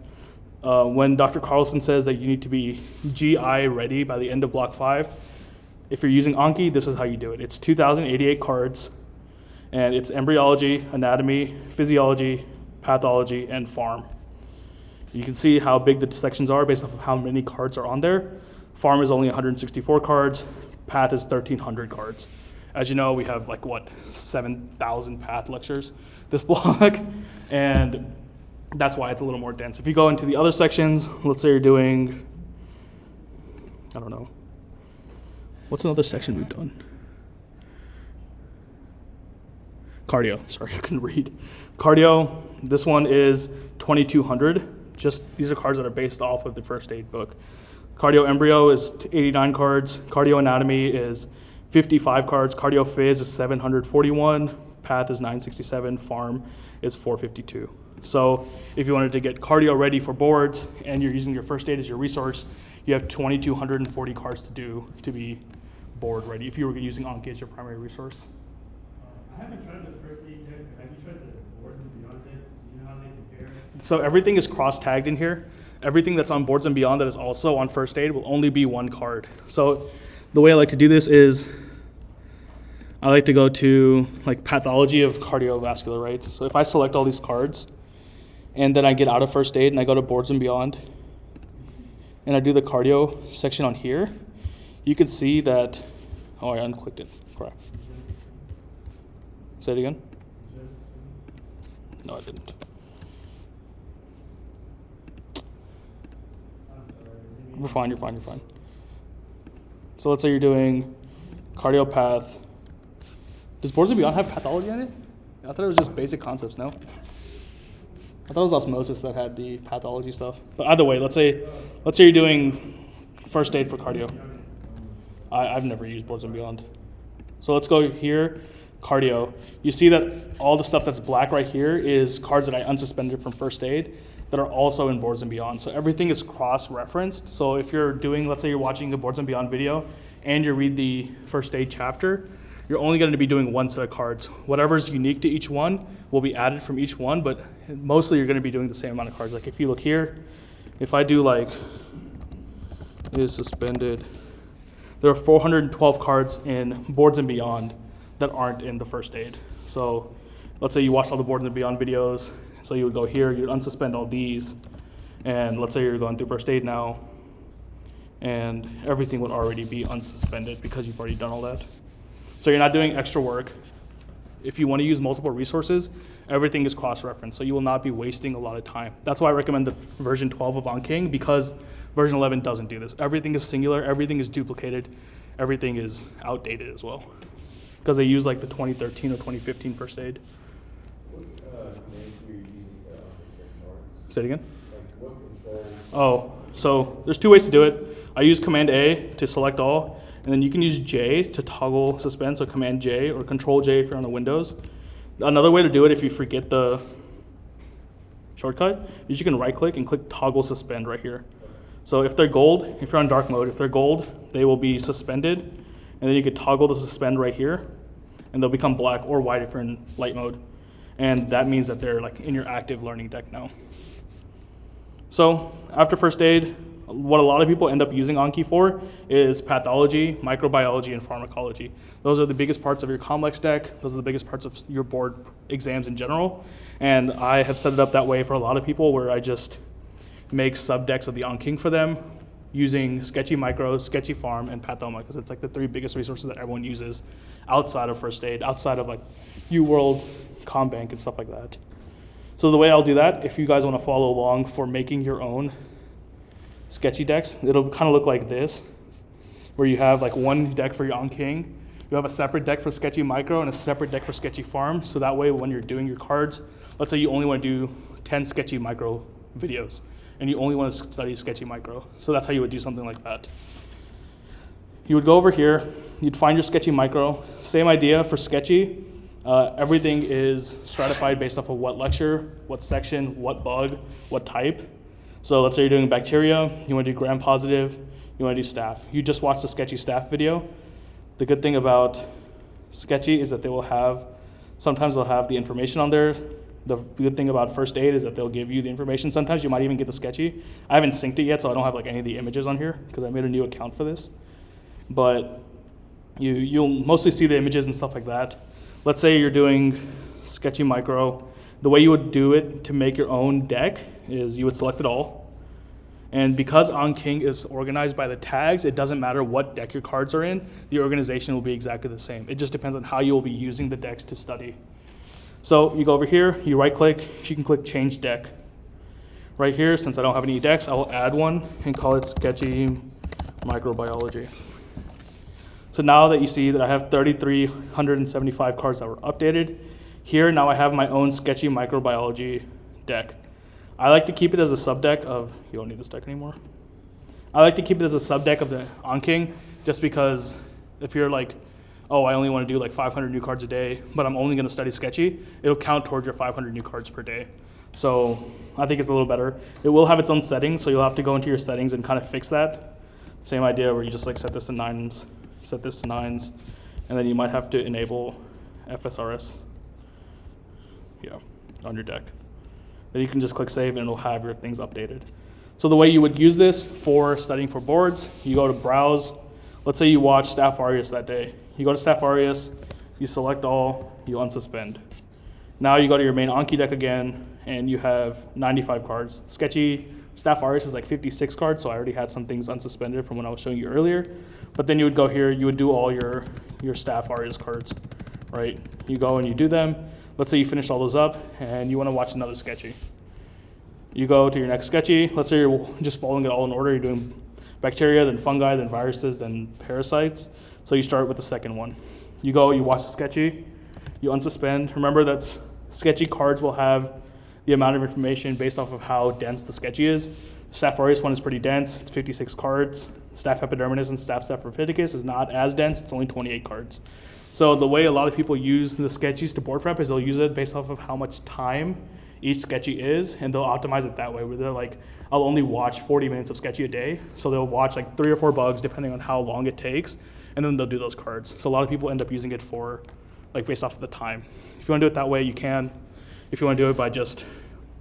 A: when Dr. Carlson says that you need to be GI ready by the end of block 5, if you're using Anki, this is how you do it. It's 2,088 cards, and it's embryology, anatomy, physiology, pathology, and pharm. You can see how big the sections are based off of how many cards are on there. Pharm is only 164 cards. Path is 1,300 cards. As you know, we have 7,000 path lectures this block, and that's why it's a little more dense. If you go into the other sections, let's say you're doing, I don't know, what's another section we've done? Cardio, sorry, I couldn't read. Cardio, this one is 2,200. Just these are cards that are based off of the first aid book. Cardio embryo is 89 cards. Cardio anatomy is 55 cards. Cardio phys is 741. Path is 967. Pharm is 452. So if you wanted to get cardio ready for boards and you're using your first aid as your resource, you have 2,240 cards to do to be board ready if you were using Anki as your primary resource.
C: I haven't tried the first aid deck, but have you tried the boards and beyond deck? Do you know how they compare?
A: So everything is cross-tagged in here. Everything that's on boards and beyond that is also on first aid will only be 1 card. So the way I like to do this is I like to go to pathology of cardiovascular, right? So if I select all these cards and then I get out of first aid and I go to boards and beyond and I do the cardio section on here, you can see that, oh, I unclicked it, crap. Say it again? No, I didn't. You're fine, you're fine, you're fine. So let's say you're doing cardiopath. Does Boards and Beyond have pathology in it? I thought it was just basic concepts, no? I thought it was osmosis that had the pathology stuff. But either way, let's say you're doing first aid for cardio. I've never used Boards and Beyond. So let's go here, cardio. You see that all the stuff that's black right here is cards that I unsuspended from first aid. that are also in Boards and Beyond. So everything is cross-referenced. So if you're doing, let's say you're watching a Boards and Beyond video and you read the first aid chapter, you're only going to be doing one set of cards. Whatever is unique to each one will be added from each one, but mostly you're going to be doing the same amount of cards. Like if you look here, if I do like is suspended, there are 412 cards in Boards and Beyond that aren't in the first aid. So let's say you watched all the Boards and Beyond videos, so you would go here, you'd unsuspend all these, and let's say you're going through first aid now, and everything would already be unsuspended because you've already done all that. So you're not doing extra work. If you want to use multiple resources, everything is cross-referenced, so you will not be wasting a lot of time. That's why I recommend the version 12 of AnKing, because version 11 doesn't do this. Everything is singular, everything is duplicated, everything is outdated as well, because they use like the 2013 or 2015 first aid.
D: What commands were you using to unsuspend cards?
A: Say it again?
D: Like what controls?
A: Oh, so there's two ways to do it. I use Command A to select all, and then you can use J to toggle suspend, so Command J or Control J if you're on the Windows. Another way to do it if you forget the shortcut is you can right click and click toggle suspend right here. So if they're gold, if you're on dark mode, if they're gold, they will be suspended, and then you could toggle the suspend right here, and they'll become black or white if you're in light mode. And that means that they're like in your active learning deck now. So after first aid, what a lot of people end up using Anki for is pathology, microbiology, and pharmacology. Those are the biggest parts of your complex deck. Those are the biggest parts of your board exams in general. And I have set it up that way for a lot of people where I just make subdecks of the AnKing for them using Sketchy Micro, Sketchy Pharm, and Pathoma, because it's like the three biggest resources that everyone uses outside of first aid, outside of like UWorld, ComBank, and stuff like that. So the way I'll do that, if you guys want to follow along for making your own sketchy decks, it'll kind of look like this, where you have like one deck for your AnKing, you have a separate deck for Sketchy Micro and a separate deck for Sketchy Pharm, so that way when you're doing your cards, let's say you only want to do 10 Sketchy Micro videos, and you only want to study Sketchy Micro. So that's how you would do something like that. You would go over here, you'd find your Sketchy Micro, same idea for Sketchy. Everything is stratified based off of what lecture, what section, what bug, what type. So let's say you're doing bacteria, you want to do gram-positive, you want to do staph. You just watched the Sketchy staph video. The good thing about Sketchy is that they will have, sometimes they'll have the information on there. The good thing about first aid is that they'll give you the information. Sometimes you might even get the Sketchy. I haven't synced it yet, so I don't have like any of the images on here because I made a new account for this. But you'll mostly see the images and stuff like that. Let's say you're doing Sketchy Micro. The way you would do it to make your own deck is you would select it all. And because AnKing is organized by the tags, it doesn't matter what deck your cards are in, the organization will be exactly the same. It just depends on how you will be using the decks to study. So you go over here, you right click, you can click change deck. Right here, since I don't have any decks, I will add one and call it Sketchy Microbiology. So now that you see that I have 3,375 cards that were updated, here now I have my own Sketchy Microbiology deck. I like to keep it as a subdeck of, you don't need this deck anymore. I like to keep it as a subdeck of the AnKing, just because if you're like, oh, I only want to do like 500 new cards a day, but I'm only going to study Sketchy, it'll count towards your 500 new cards per day. So I think it's a little better. It will have its own settings, so you'll have to go into your settings and kind of fix that. Same idea where you just like set this to 9s, set this to 9s, and then you might have to enable FSRS on your deck. Then you can just click save and it'll have your things updated. So the way you would use this for studying for boards, you go to browse. Let's say you watch Staph aureus that day. You go to Staph aureus, you select all, you unsuspend. Now you go to your main Anki deck again, and you have 95 cards. Sketchy Staph aureus is like 56 cards, so I already had some things unsuspended from when I was showing you earlier. But then you would go here, you would do all your Staph aureus cards, right? You go and you do them. Let's say you finish all those up, and you want to watch another Sketchy. You go to your next Sketchy. Let's say you're just following it all in order. You're doing bacteria, then fungi, then viruses, then parasites. So you start with the second one. You go, you watch the Sketchy, you unsuspend. Remember that Sketchy cards will have the amount of information based off of how dense the Sketchy is. Staph aureus one is pretty dense, it's 56 cards. Staph epidermidis and Staph staphylococcus is not as dense, it's only 28 cards. So the way a lot of people use the Sketchies to board prep is they'll use it based off of how much time each sketchy is, and they'll optimize it that way, where they're like, I'll only watch 40 minutes of sketchy a day, so they'll watch like 3 or 4 bugs depending on how long it takes, and then they'll do those cards. So a lot of people end up using it for, like, based off of the time. If you want to do it that way, you can. If you want to do it by just,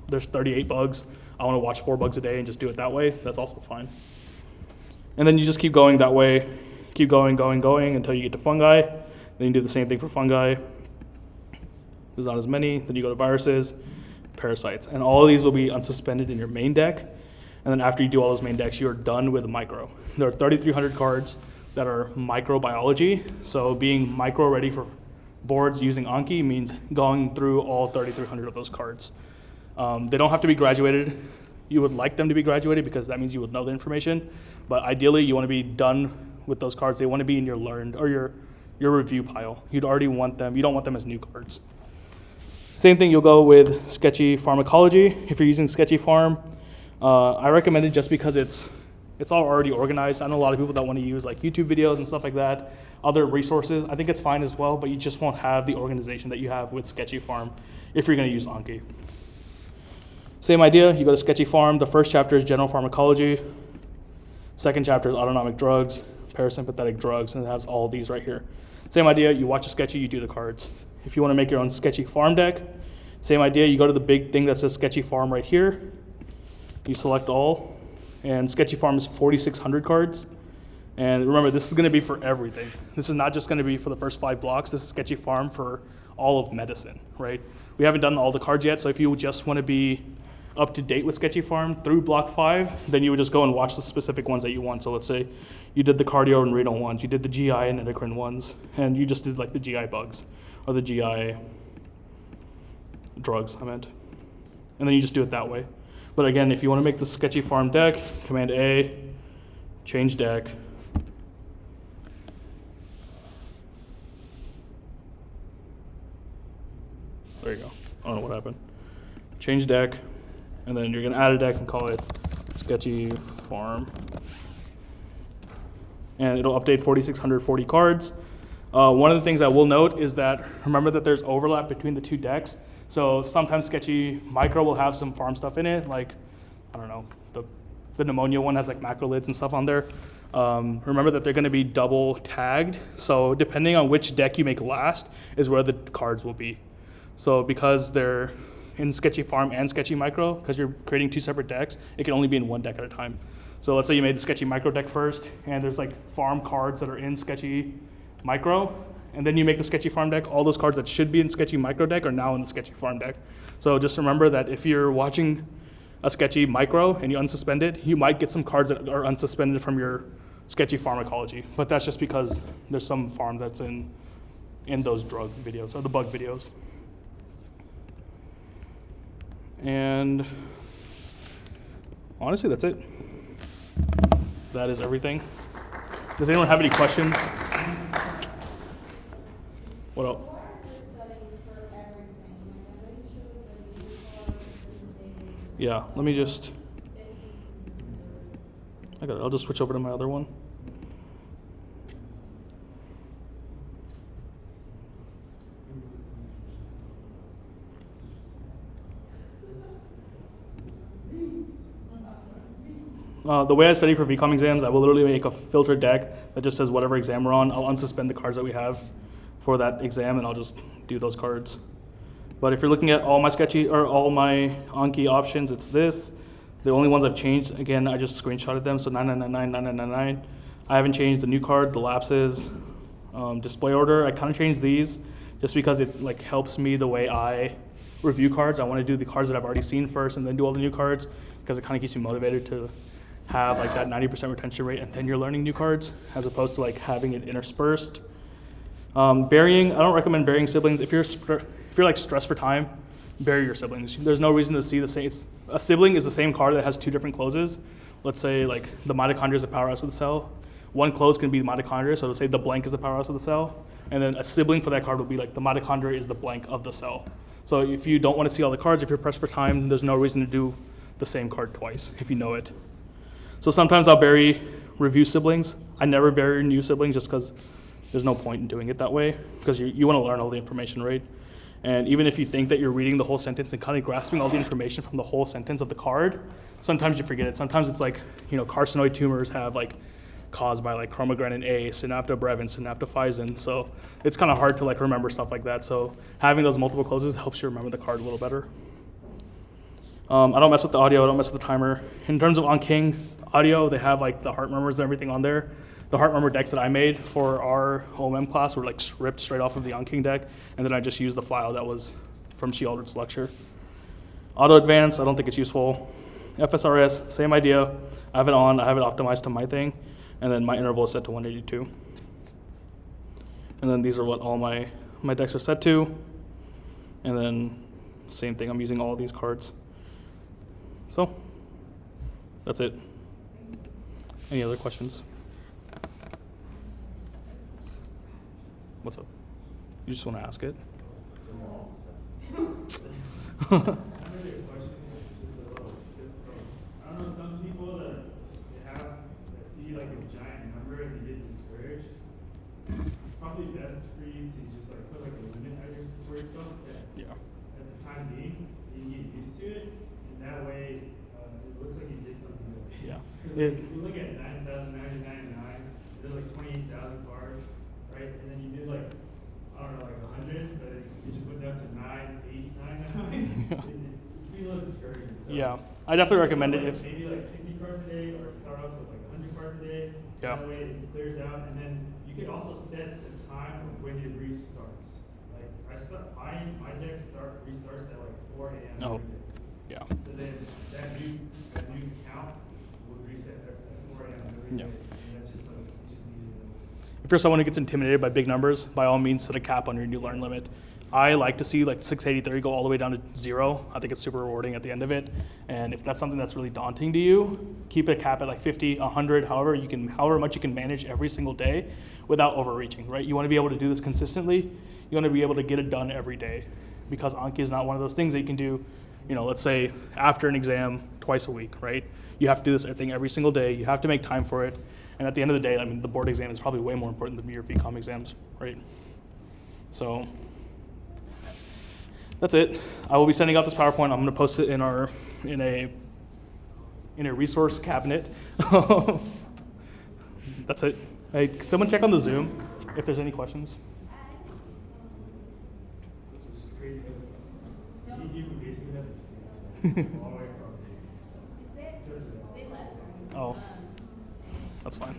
A: there's 38 bugs, I want to watch 4 bugs a day and just do it that way, that's also fine. And then you just keep going that way, keep going until you get to fungi. Then you do the same thing for fungi. There's not as many. Then you go to viruses, parasites. And all of these will be unsuspended in your main deck. And then after you do all those main decks, you're done with micro. There are 3,300 cards that are microbiology. So being micro ready for boards using Anki means going through all 3,300 of those cards. They don't have to be graduated. You would like them to be graduated because that means you would know the information. But ideally, you want to be done with those cards. They want to be in your learned or your review pile. You'd already want them. You don't want them as new cards. Same thing, you'll go with sketchy pharmacology. If you're using sketchy farm, I recommend it just because it's all already organized. I know a lot of people that want to use like YouTube videos and stuff like that, other resources. I think it's fine as well, but you just won't have the organization that you have with sketchy farm if you're going to use Anki. Same idea, you go to sketchy farm. The first chapter is general pharmacology. Second chapter is autonomic drugs, parasympathetic drugs, and it has all these right here. Same idea, you watch a sketchy, you do the cards. If you want to make your own sketchy farm deck, same idea, you go to the big thing that says sketchy farm right here. You select all, and sketchy farm is 4,600 cards. And remember, this is going to be for everything. This is not just going to be for the first 5 blocks. This is sketchy farm for all of medicine, right? We haven't done all the cards yet, so if you just want to be up to date with sketchy farm through block 5, then you would just go and watch the specific ones that you want. So let's say you did the cardio and renal ones, you did the GI and endocrine ones, and you just did like the GI bugs or the GI drugs, I meant. And then you just do it that way. But again, if you want to make the sketchy farm deck, Command A, change deck. There you go. I don't know what happened. Change deck, and then you're going to add a deck and call it sketchy farm. And it'll update 4,640 cards. One of the things I will note is that remember that there's overlap between the 2 decks. So sometimes sketchy micro will have some farm stuff in it, like, I don't know, the pneumonia one has like macrolids and stuff on there. Remember that they're going to be double tagged. So depending on which deck you make last is where the cards will be. So because they're in sketchy farm and sketchy micro, because you're creating 2 separate decks, it can only be in one deck at a time. So let's say you made the sketchy micro deck first, and there's like farm cards that are in sketchy micro, and then you make the sketchy farm deck. All those cards that should be in sketchy micro deck are now in the sketchy farm deck. So just remember that if you're watching a sketchy micro and you unsuspend it, you might get some cards that are unsuspended from your sketchy pharmacology. But that's just because there's some farm that's in those drug videos or the bug videos. And honestly, that's it. That is everything. Does anyone have any questions? What else? Yeah, let me just, I got it. I'll just switch over to my other one. The way I study for VCOM exams, I will literally make a filtered deck that just says whatever exam we're on. I'll unsuspend the cards that we have for that exam, and I'll just do those cards. But if you're looking at all my sketchy or all my Anki options, it's this. The only ones I've changed, again, I just screenshotted them. So 9999, 9999. I haven't changed the new card, the lapses, display order. I kind of changed these just because it like helps me the way I review cards. I want to do the cards that I've already seen first and then do all the new cards because it kind of keeps me motivated to have like that 90% retention rate and then you're learning new cards as opposed to like having it interspersed. Burying, I don't recommend burying siblings. If you're like stressed for time, bury your siblings. There's no reason to see the same. A sibling is the same card that has 2 different closes. Let's say like the mitochondria is the powerhouse of the cell. One close can be the mitochondria, so let's say the blank is the powerhouse of the cell. And then a sibling for that card would be like the mitochondria is the blank of the cell. So if you don't want to see all the cards, if you're pressed for time, there's no reason to do the same card twice if you know it. So sometimes I'll bury review siblings. I never bury new siblings just because there's no point in doing it that way because you want to learn all the information, right? And even if you think that you're reading the whole sentence and kind of grasping all the information from the whole sentence of the card, sometimes you forget it. Sometimes it's like, carcinoid tumors have like caused by like chromogranin A, synaptobrevin, synaptophysin. So it's kind of hard to like remember stuff like that. So having those multiple closes helps you remember the card a little better. I don't mess with the audio, I don't mess with the timer. In terms of AnKing audio, they have like the heart murmurs and everything on there. The heart murmur decks that I made for our OMM class were like ripped straight off of the AnKing deck, and then I just used the file that was from She Aldrich's lecture. Auto advance, I don't think it's useful. FSRS, same idea. I have it on, I have it optimized to my thing, and then my interval is set to 182. And then these are what all my decks are set to. And then same thing, I'm using all of these cards. So that's it. Any other questions? What's up? You just want to ask it?
C: I have a question, just a little tip. So, I don't know, some people that see like a giant number and they get discouraged. It's probably best for you to just like put like a limit for yourself at the time being, so you get used to it, and that way it looks like you did something good.
A: Yeah.
C: Because if you look at 9,999, there's like 28,000 cards, right? And then you did like, I don't know, like 100, but you just went down to 9,899. It can be a little discouraging. So
A: Yeah, I definitely recommend it
C: like
A: if.
C: maybe like 50 cards a day, or start off with like 100 cards a day. So
A: Yeah.
C: that way it clears out, and then you can also set the time of when it restarts. Like my deck restarts at like 4 a.m.
A: Oh.
C: every day.
A: Yeah.
C: So then that new count would reset at 4 a.m. every day.
A: Yeah.
C: And that's just like, it's just easier to.
A: If you're someone who gets intimidated by big numbers, by all means set a cap on your new learn limit. I like to see like 683 go all the way down to 0. I think it's super rewarding at the end of it. And if that's something that's really daunting to you, keep a cap at like 50, 100, however much you can manage every single day without overreaching, right? You want to be able to do this consistently. You want to be able to get it done every day, because Anki is not one of those things that you can do, let's say after an exam twice a week, right? You have to do this thing every single day. You have to make time for it. And at the end of the day, I mean, the board exam is probably way more important than your VCOM exams, right? So that's it. I will be sending out this PowerPoint. I'm going to post it in a resource cabinet. That's it. Hey, can someone check on the Zoom if there's any questions?
C: Which is crazy, because you basically have the same stuff all the way across it.
A: Oh, that's fine.